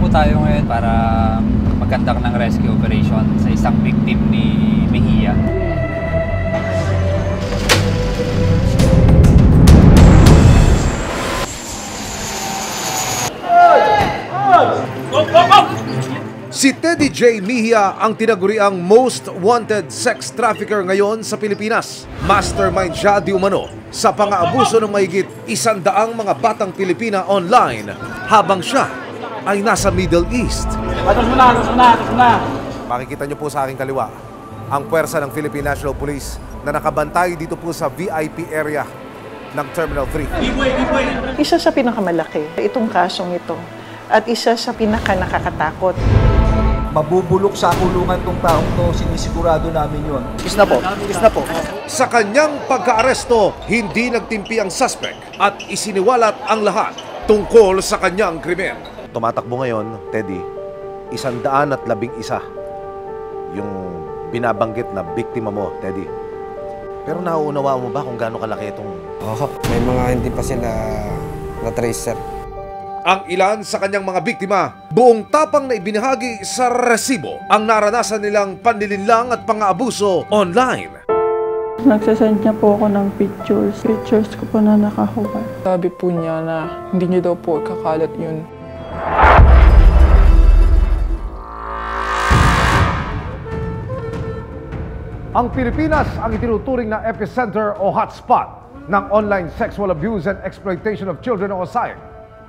po tayo ngayon para mag-conduct ng rescue operation sa isang victim ni Mejia. Si Teddy J. Mejia ang tinaguriang most wanted sex trafficker ngayon sa Pilipinas. Mastermind siya di umano sa pang-aabuso ng mahigit 100 mga batang Pilipina online habang siya ay nasa Middle East. Atas mo na. Makikita niyo po sa aking kaliwa ang puwersa ng Philippine National Police na nakabantay dito po sa VIP area ng Terminal 3. Isa sa pinakamalaki itong kasong ito at isa sa pinaka-nakakatakot. Mabubulok sa kulungan tong taong to, sinisigurado namin yun. Is na po. Sa kanyang pagka-aresto, hindi nagtimpi ang suspect at isiniwalat ang lahat tungkol sa kanyang krimen. Tumatakbo ngayon, Teddy, 111 yung binabanggit na biktima mo, Teddy. Pero nauunawa mo ba kung gaano kalaki itong... May mga hindi pa sila na-trace, sir. Ang ilan sa kanyang mga biktima, buong tapang na ibinahagi sa resibo ang naranasan nilang panlilinlang at pang-aabuso online. Nagsasend niya po ako ng pictures ko po na nakahubad. Sabi po niya na hindi niya daw po kakalat yun. Ang Pilipinas ang itinuturing na epicenter o hotspot ng online sexual abuse and exploitation of children o SAIC.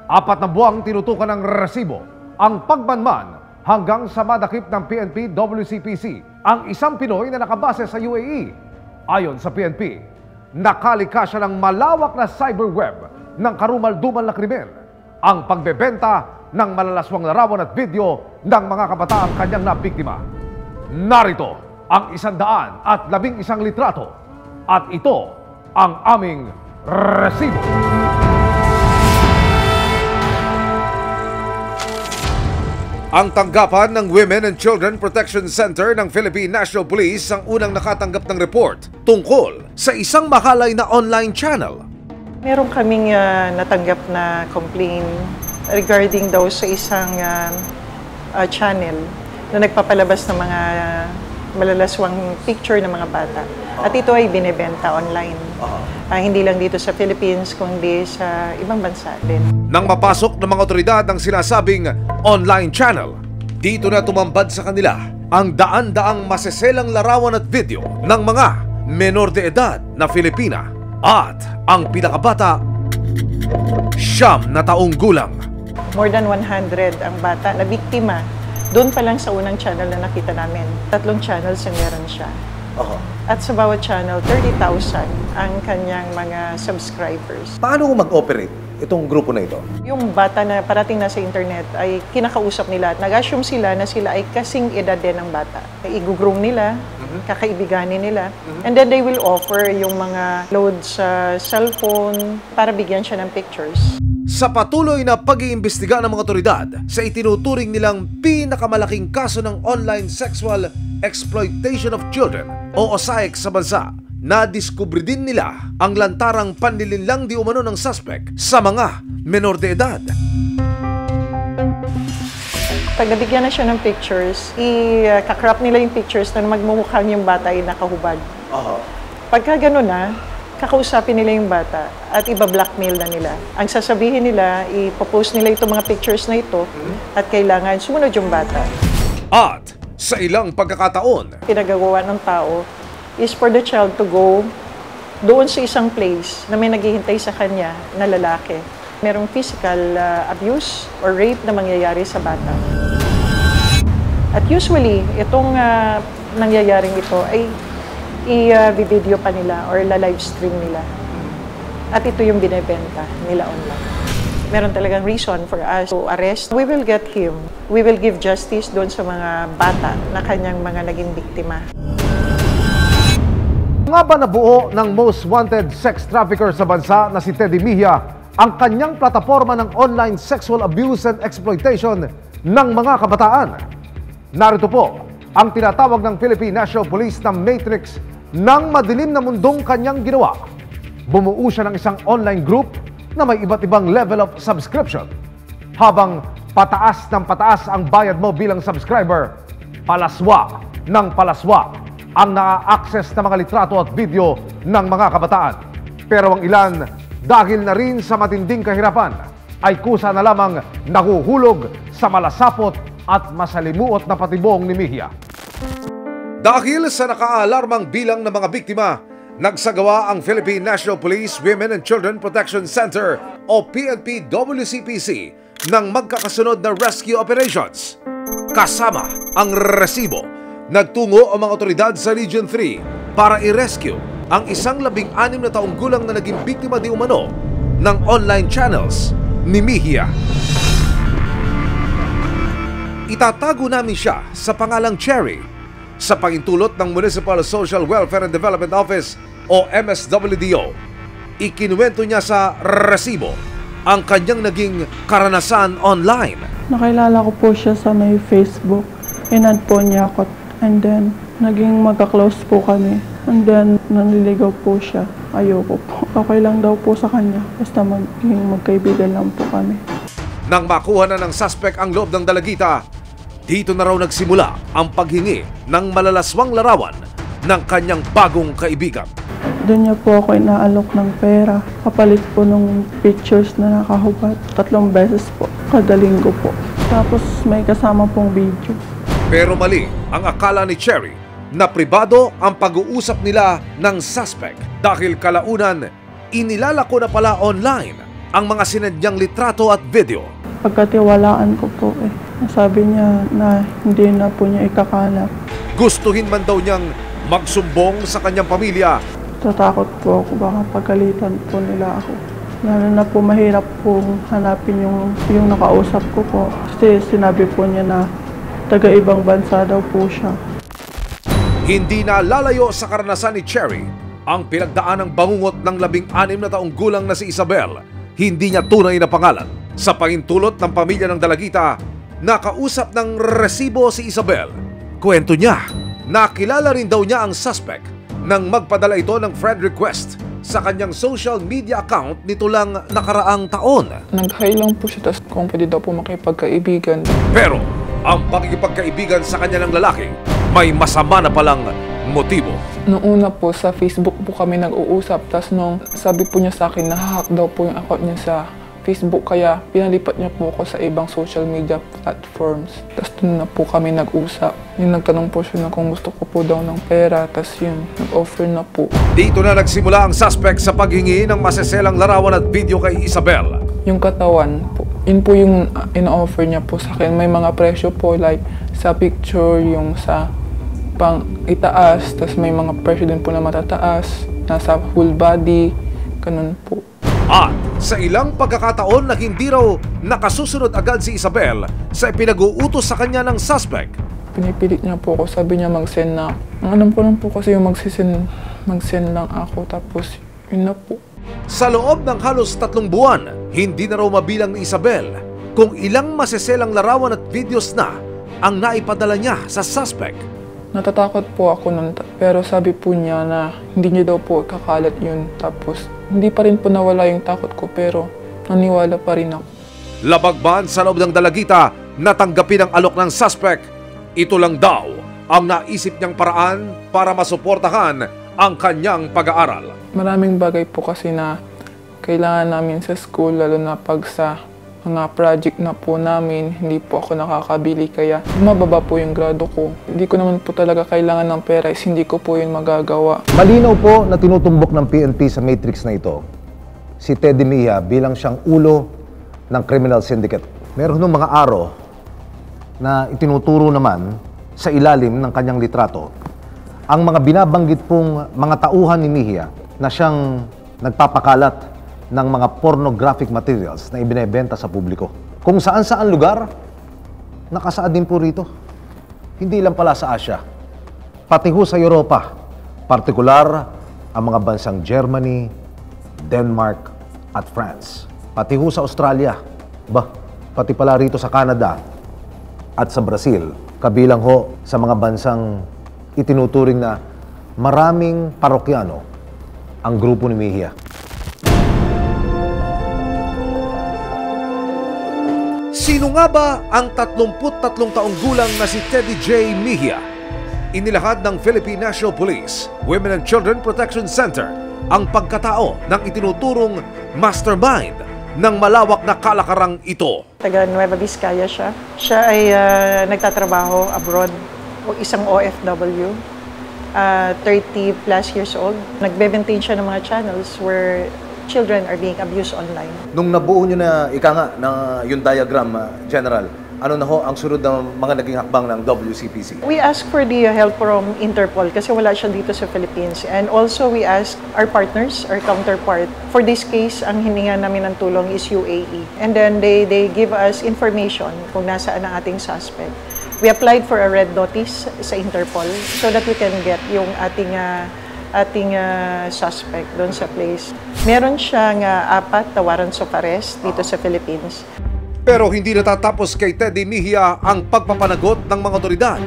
4 na buwang tinutukan ng resibo ang pagmanman hanggang sa madakip ng PNP WCPC ang isang Pinoy na nakabase sa UAE. Ayon sa PNP, nakalika siya ng malawak na cyberweb ng karumal-dumal na krimen, ang pagbebenta ng malalaswang larawan at video ng mga kabataang kanyang nabiktima. Narito ang 111 litrato at ito ang aming resibo. Ang tanggapan ng Women and Children Protection Center ng Philippine National Police ang unang nakatanggap ng report tungkol sa isang makalay na online channel. Meron kaming natanggap na complaint regarding daw sa isang channel na nagpapalabas ng mga malalaswang picture ng mga bata. At ito ay binebenta online. Hindi lang dito sa Philippines, kundi sa ibang bansa din. Nang mapasok ng mga otoridad ang sinasabing online channel, dito na tumambad sa kanila ang daan-daang maseselang larawan at video ng mga menor de edad na Filipina at ang pinakabata, 9 na taong gulang. More than 100 ang bata na biktima. Doon pa lang sa unang channel na nakita namin. 3 channels ang meron siya. At sa bawat channel, 30,000 ang kanyang mga subscribers. Paano mag-operate itong grupo na ito? Yung bata na parating na sa internet ay kinakausap nila at nag-assume sila na sila ay kasing edad din ng bata. I-groom nila, kakaibiganin nila, and then they will offer yung mga load sa cellphone para bigyan siya ng pictures. Sa patuloy na pag-iimbestiga ng mga otoridad sa itinuturing nilang pinakamalaking kaso ng online sexual exploitation of children o SAIC sa bansa, nadiskubre din nila ang lantarang panlilinlang di umano ng suspect sa mga menor de edad. Pag nabigyan na siya ng pictures, i-crop nila yung pictures na magmumukhang yung bata ay nakahubad. Pagka gano'n na, kakausapin nila yung bata at iba-blackmail na nila. Ang sasabihin nila, ipopost nila itong mga pictures na ito at kailangan sumunod yung bata. At sa ilang pagkakataon, Pinagagawa ng tao is for the child to go doon sa isang place na may naghihintay sa kanya na lalaki. Merong physical abuse or rape na mangyayari sa bata. At usually, itong nangyayaring ito ay i-video pa nila or live stream nila. At ito yung binebenta nila online. Meron talagang reason for us to arrest. We will get him. We will give justice doon sa mga bata na kanyang mga naging biktima. nga ba nabuo ng most wanted sex trafficker sa bansa na si Teddy Mejia ang kanyang plataforma ng online sexual abuse and exploitation ng mga kabataan? Narito po ang tinatawag ng Philippine National Police na matrix ng madilim na mundong kanyang ginawa. Bumuo siya ng isang online group na may iba't ibang level of subscription. Habang pataas ng pataas ang bayad mo bilang subscriber, palaswa ng palaswa ang na-access na mga litrato at video ng mga kabataan. Pero ang ilan, dahil na rin sa matinding kahirapan, ay kusa na lamang nahuhulog sa malasapot at masalimuot na patibong ni Mejia. Dahil sa nakaalarmang bilang ng mga biktima, nagsagawa ang Philippine National Police Women and Children Protection Center o PNP-WCPC ng magkakasunod na rescue operations. Kasama ang resibo, nagtungo ang mga otoridad sa Region 3 para i-rescue ang isang 16 na taong gulang na naging biktima di umano ng online channels ni Mejia. Itatago namin siya sa pangalang Cherry sa pahintulot ng Municipal Social Welfare and Development Office o MSWDO. Ikinuwento niya sa resibo ang kanyang naging karanasan online. Nakilala ko po siya sa may Facebook. Inad po niya ako. And then, naging magka-close po kami. And then, nanliligaw po siya. Ayoko po. Okay lang daw po sa kanya. Basta magkaibigan lang po kami. Nang makuha na ng suspect ang loob ng dalagita, dito na raw nagsimula ang paghingi ng malalaswang larawan ng kanyang bagong kaibigan. Doon niya po ako inaalok ng pera. Kapalit po nung pictures na nakahubad. 3 beses po. Kada linggo po. Tapos may kasama pong video. Pero mali ang akala ni Cherry na pribado ang pag-uusap nila ng suspect dahil kalaunan inilalako na pala online ang mga sinedyang litrato at video. Pagkatiwalaan ko po sabi niya na hindi na po niya ikakalat. Gustuhin man daw niyang magsumbong sa kanyang pamilya. Tatakot po ako baka pagalitan po nila ako. Lalo na po mahirap po hanapin yung nakausap ko po. Kasi sinabi po niya na taga-ibang bansa daw po siya. Hindi na lalayo sa karanasan ni Cherry ang pinagdaan ng bangungot ng 16 na taong gulang na si Isabel. Hindi niya tunay na pangalan. Sa pahintulot ng pamilya ng dalagita, nakausap ng resibo si Isabel. Kwento niya, nakilala rin daw niya ang suspect nang magpadala ito ng friend request sa kanyang social media account nito lang nakaraang taon. Nag-hi lang po siya, tapos kung pwede daw po makipagkaibigan. Pero ang pakikipagkaibigan sa kanya ng lalaki may masama na palang motibo. Noong una po sa Facebook po kami nag-uusap, tapos nung sabi po niya sa akin na hack daw po yung account niya sa Facebook, kaya pinalipat niya po ako sa ibang social media platforms. Tapos doon na po kami nag-usap. Yung nagtanong po siya na kung gusto ko po daw ng pera, tapos yun, nag-offer na po. Dito na nagsimula ang suspect sa paghingi ng maseselang larawan at video kay Isabel. Yung katawan po, yun po yung in-offer niya po sa akin. May mga presyo po, like sa picture, yung sa pang itaas, tapos may mga presyo din po na matataas, nasa full body, ganun po. At sa ilang pagkakataon na hindi raw nakasusunod agad si Isabel sa pinag-uutos sa kanya ng suspect. Pinipilit niya po ako, sabi niya mag-send na. Ang alam ko lang po kasi yung mag-send lang ako, tapos yun na po. Sa loob ng halos 3 buwan, hindi na raw mabilang ni Isabel kung ilang maseselang larawan at videos na ang naipadala niya sa suspect. Natatakot po ako nun, pero sabi po niya na hindi niya daw po kakalat yun. Tapos hindi pa rin po nawala yung takot ko, pero naniwala pa rin ako. Labagban sa loob ng dalagita, natanggapin ang alok ng suspect. Ito lang daw ang naisip niyang paraan para masuportahan ang kanyang pag-aaral. Maraming bagay po kasi na kailangan namin sa school, lalo na pag sa mga project na po namin, hindi po ako nakakabili, kaya mababa po yung grado ko. Hindi ko naman po talaga kailangan ng pera, hindi ko po yun magagawa. Malinaw po na tinutumbok ng PNP sa matrix na ito si Teddy Mejia bilang siyang ulo ng criminal syndicate. Meron ng mga araw na itinuturo naman sa ilalim ng kanyang litrato ang mga binabanggit pong mga tauhan ni Mejia na siyang nagpapakalat ng mga pornographic materials na ibinebenta sa publiko. Kung saan-saan lugar, nakasaad din po rito. Hindi lang pala sa Asia, pati ho sa Europa, partikular ang mga bansang Germany, Denmark at France. Pati ho sa Australia, pati pala rito sa Canada at sa Brazil, kabilang ho sa mga bansang itinuturing na maraming parokyano ang grupo ni Mejia. Sino nga ba ang 33 taong gulang na si Teddy J. Mejia? Inilahad ng Philippine National Police Women and Children Protection Center ang pagkatao ng itinuturong mastermind ng malawak na kalakarang ito. Taga Nueva Vizcaya siya. Siya ay nagtatrabaho abroad, o isang OFW, 30 plus years old. Nagbe-maintain siya ng mga channels where children are being abused online. Nung nabuo nyo na, ika nga, na yung diagram, General, ano na ho ang sunod ng mga naging hakbang ng WCPC? We ask for the help from Interpol kasi wala siya dito sa Philippines. And also we ask our partners, our counterpart. For this case, ang hininga namin ng tulong is UAE. And then they give us information kung nasaan ang ating suspect. We applied for a red notice sa Interpol so that we can get yung ating suspect doon sa place. Meron siyang 4 na warrants of arrest dito sa Philippines. Pero hindi natatapos kay Teddy Mejia ang pagpapanagot ng mga otoridad.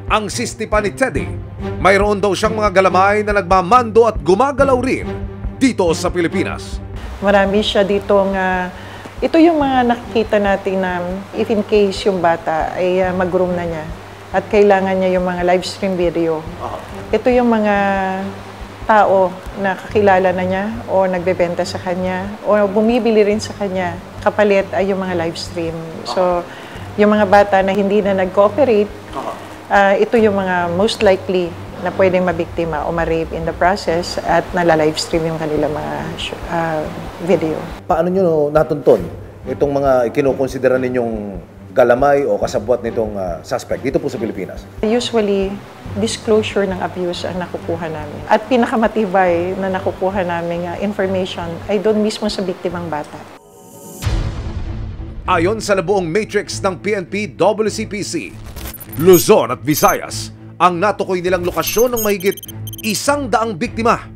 Ang sisti pa ni Teddy, mayroon daw siyang mga galamay na nagmamando at gumagalaw rin dito sa Pilipinas. Marami siya ditong, ito yung mga nakikita natin na if in case yung bata ay mag-groom na niya at kailangan niya yung mga live stream video. Ito yung mga tao na kakilala na niya o nagbebenta sa kanya o bumibili rin sa kanya. Kapalit ay yung mga live stream. So, yung mga bata na hindi na nag-cooperate, ito yung mga most likely na pwedeng mabiktima o ma-rape in the process at nala-live stream yung kanilang mga video. Paano nyo natuntun itong mga ikinukonsidera ninyong galamay o kasabwat nitong suspect dito po sa Pilipinas? Usually, disclosure ng abuse ang nakukuha namin. At pinakamatibay na nakukuha namin information ay doon mismo sa biktimang bata. Ayon sa nabuong matrix ng PNP WCPC, Luzon at Visayas ang natukoy nilang lokasyon ng mahigit 100 biktima.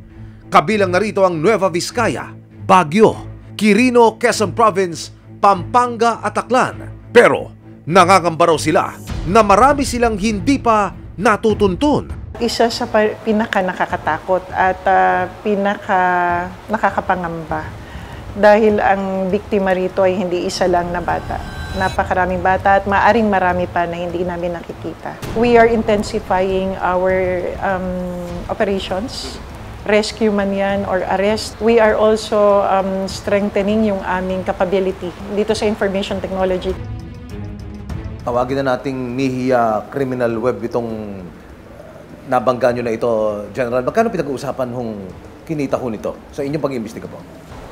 Kabilang narito ang Nueva Vizcaya, Baguio, Quirino, Quezon Province, Pampanga at Aklan. Pero nangangamba raw sila na marami silang hindi pa natutuntun. Isa sa pinaka nakakatakot at pinaka nakakapangamba dahil ang biktima rito ay hindi isa lang na bata. Napakaraming bata at maaring marami pa na hindi namin nakikita. We are intensifying our operations, rescue man yan or arrest. We are also strengthening yung aming capability dito sa information technology. Tawagin na nating Mejia Criminal Web itong nabangga nyo na ito, General. Magkano pinag-uusapan hong kinita ho nito sa inyong pag-iimbestiga po?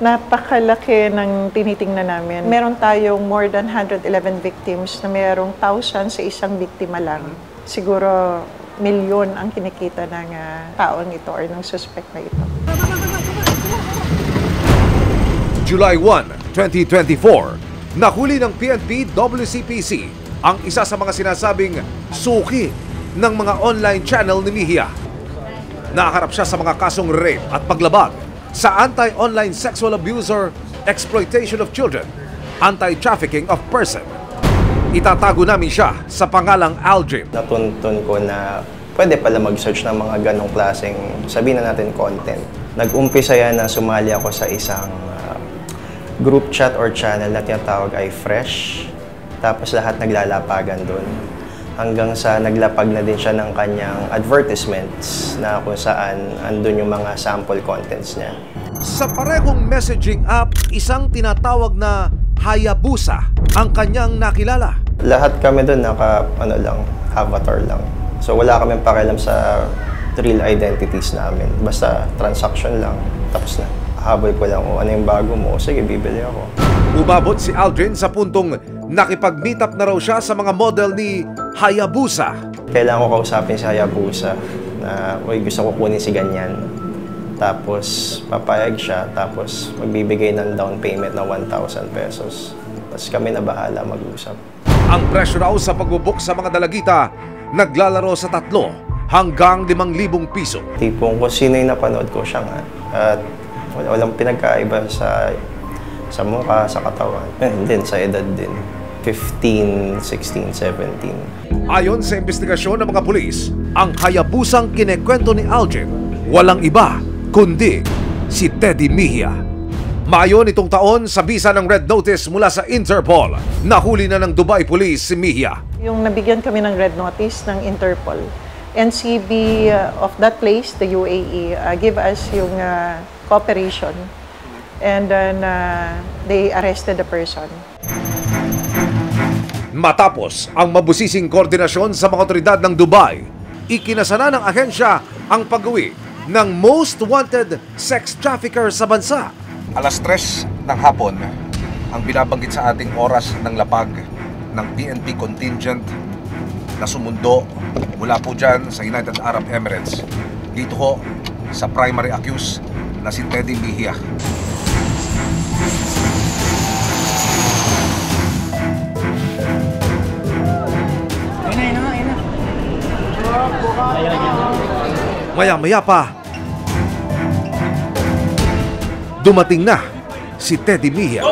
Napakalaki ng tinitingnan namin. Meron tayong more than 111 victims na mayroong 1,000 sa isang biktima lang. Siguro milyon ang kinikita ng taong ito or ng suspect na ito. July 1, 2024, nahuli ng PNP WCPC ang isa sa mga sinasabing suki ng mga online channel ni Mejia. Nakaharap siya sa mga kasong rape at paglabag sa anti-online sexual abuser, exploitation of children, anti-trafficking of person. Itatago namin siya sa pangalang Aldrin. Natuntun ko na pwede pala mag-search ng mga ganong klaseng, sabihin na natin, content. Nag-umpisa yan na sumali ako sa isang group chat or channel na tinatawag ay Fresh. Tapos lahat naglalapagan doon. Hanggang sa naglapag na din siya ng kanyang advertisements na kung saan andun yung mga sample contents niya. Sa parehong messaging app, isang tinatawag na Hayabusa ang kanyang nakilala. Lahat kami doon avatar lang. So wala kaming pakialam sa real identities namin. Basta transaction lang, tapos na. Habol ko lang, ano yung bago mo? Sige, bibili ako. Umabot si Aldrin sa puntong nakipag-meet up na raw siya sa mga model ni Hayabusa. Kailangan ko kausapin si Hayabusa na gusto ko kunin si ganyan. Tapos papayag siya, tapos magbibigay ng down payment na 1,000 pesos. Tapos kami na bahala mag-usap. Ang presyo raw sa pagbubuk sa mga dalagita naglalaro sa 3 hanggang 5,000 piso. Tipong kung sino yung napanood ko siya nga. At walang pinagkaiba sa mukha, sa katawan. Din, sa edad din. 15, 16, 17. Ayon sa investigasyon ng mga pulis, ang Hayabusang kinekwento ni Aldrin walang iba kundi si Teddy Mejia. Mayo nitong taon, sa bisa ng Red Notice mula sa Interpol, nahuli na ng Dubai Police si Mejia. Yung nabigyan kami ng Red Notice ng Interpol, NCB of that place, the UAE, give us yung cooperation. And then they arrested the person. Matapos ang mabusising koordinasyon sa mga otoridad ng Dubai, ikinasana ng ahensya ang pag-uwi ng most wanted sex trafficker sa bansa. Alas 3 ng hapon, ang binabanggit sa ating oras ng lapag ng PNP contingent na sumundo mula po dyan sa United Arab Emirates. Dito ho sa primary accused na si Teddy Mejia. Maya-maya pa, dumating na si Teddy Mejia.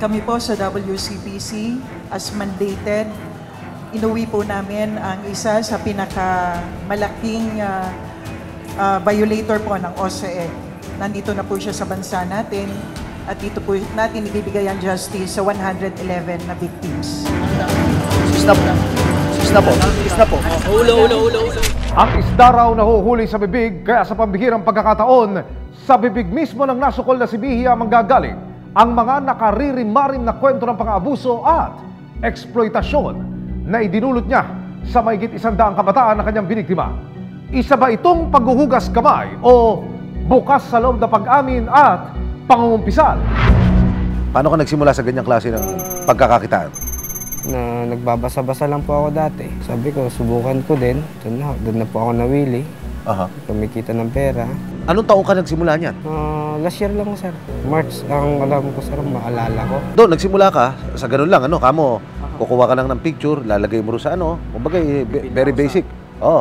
Kami po sa WCPC as mandated, inuwi po namin ang isa sa pinakamalaking violator po ng OSCE. Nandito na po siya sa bansa natin at dito po natin ibibigay ang justice sa 111 na victims. Isda po. Ulo. Ang isda raw nahuhuli sa bibig, kaya sa pambihirang pagkakataon, sa bibig mismo ng nasukol na si Mejia manggagaling ang mga nakaririmarim na kwento ng pang-abuso at eksploitasyon na idinulot niya sa mahigit 100 kabataan na kanyang biniktima. Isa ba itong paghuhugas kamay o bukas sa loob na pag-amin at pangungumpisal? Paano ka nagsimula sa ganyang klase ng pagkakakitaan? Na nagbabasa-basa lang po ako dati. Sabi ko, subukan ko din. Doon na po ako nawili. Kumikita ng pera. Anong taong ka nagsimula niyan? Last year lang, sir. March, ang alam ko, sir, maalala ko. Doon, nagsimula ka sa ganun lang, kamo, kukuha ka lang ng picture, lalagay mo rin sa kumbaga, very basic.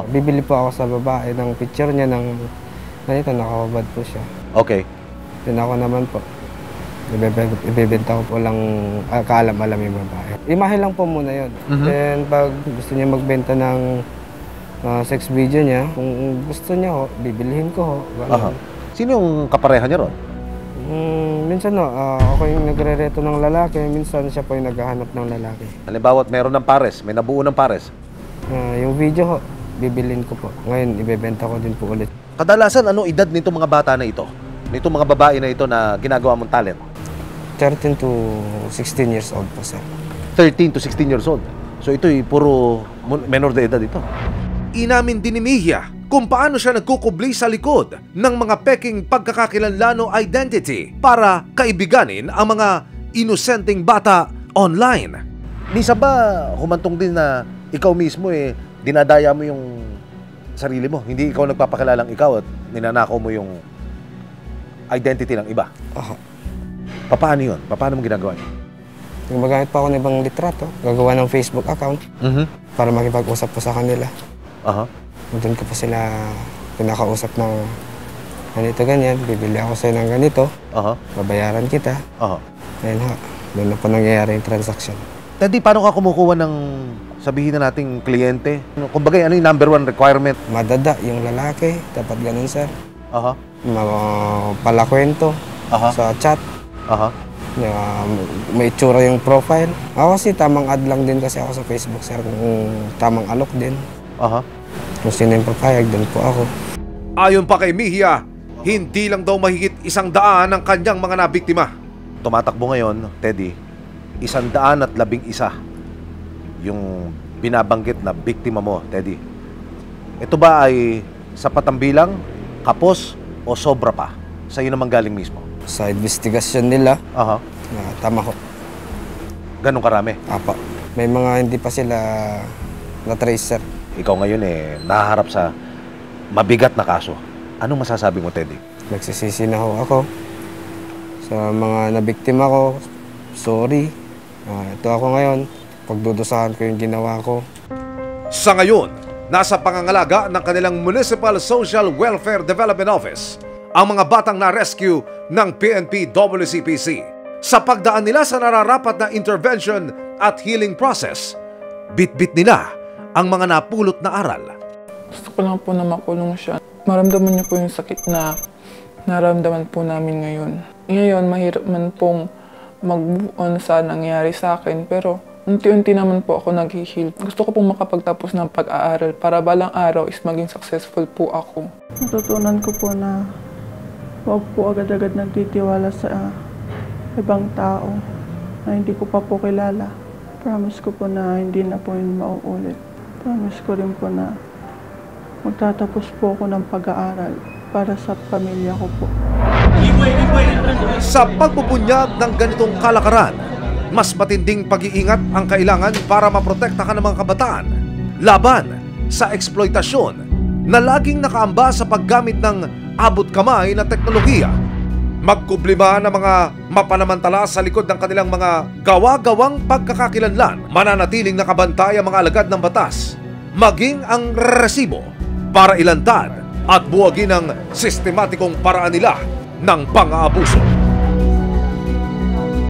Bibili po ako sa babae ng picture niya ng, ganito, nakababad po siya. Okay. Then ako naman po, ibebenta ko po lang, kaalam-alam yung babae. Imahe lang po muna yun. Then pag gusto niya magbenta ng sex video niya, kung gusto niya ho, bibilihin ko ho. Sino yung kapareha niya ron? Minsan ako yung nagre-reto ng lalaki, minsan siya po yung naghahanap ng lalaki. Halimbawa, meron ng pares, may nabuo ng pares. Yung video ho, bibilin ko po. Ngayon, ibebenta ko din po ulit. Kadalasan, anong edad nito mga bata na ito? Nito mga babae na ito na ginagawa mong talent? 13 to 16 years old po, sir. 13 to 16 years old. So ito'y puro menor de edad ito. Inamin din ni Mejia kung paano siya nagkukubli sa likod ng mga peking pagkakakilanlano identity para kaibiganin ang mga inosenteng bata online. Minsan ba humantong din na ikaw mismo dinadaya mo yung sarili mo? Hindi ikaw nagpapakilalang ikaw at ninanakaw mo yung identity ng iba? Paano yun? Paano mo ginagawa yun? Gumagamit pa ako ng ibang litrato, gagawa ng Facebook account para makipag-usap po sa kanila. Doon ko po sila pinakausap ng ganito, ganyan, bibili ako sa'yo ng ganito, babayaran kita. Ayun ha, doon na po nangyayari yung transaction. Teddy, paano ka kumukuha ng sabihin na nating kliyente? Kumbaga, ano yung number 1 requirement? Madada yung lalaki, dapat ganun, sir. Palakwento sa chat. May itsura yung profile. Ako kasi tamang ad lang din kasi ako sa Facebook, sir. Kung tamang alok din. Kung sino yung papayag, din po ako. Ayon pa kay Mejia, hindi lang daw mahigit 100 ang kanyang mga nabiktima. Tumatakbo ngayon, Teddy, 111 yung binabanggit na biktima mo, Teddy. Ito ba ay sapat ang bilang, kapos, o sobra pa? Sa'yo naman galing mismo? Sa investigasyon nila, tama ko. Ganun karami? Apa. May mga hindi pa sila na-trace, sir. Ikaw ngayon nahaharap sa mabigat na kaso. Anong masasabi mo, Teddy? Nagsisisi na ho ako sa mga nabiktima ko. Sorry. Ito ako ngayon. Pagdudusahan ko yung ginawa ko. Sa ngayon, nasa pangangalaga ng kanilang Municipal Social Welfare Development Office ang mga batang na-rescue ng PNP WCPC. Sa pagdaan nila sa nararapat na intervention at healing process, bit-bit nila ang mga napulot na aral. Gusto ko lang po na makulong siya. Maramdaman niya po yung sakit na naramdaman po namin ngayon. Ngayon, mahirap man pong mag-move on sa nangyari sa akin, pero unti-unti naman po ako nag-heal. Gusto ko pong makapagtapos ng pag-aaral para balang araw is maging successful po ako. Natutunan ko po na huwag po agad-agad nagtitiwala sa ibang tao na hindi ko pa po kilala. Promise ko po na hindi na po yun mauulit. Promise ko rin po na magtatapos po ako ng pag-aaral para sa pamilya ko po. Sa pagpupunyag ng ganitong kalakaran, mas matinding pag-iingat ang kailangan para maprotektahan ng mga kabataan laban sa eksploitasyon na laging nakaamba sa paggamit ng abot kamay na teknolohiya. Magkublima ng mga mapanamantala sa likod ng kanilang mga gawa-gawang pagkakakilanlan, mananatiling nakabantay ang mga alagad ng batas, maging ang resibo para ilantad at buwagin ang sistematikong paraan nila ng pang-aabuso.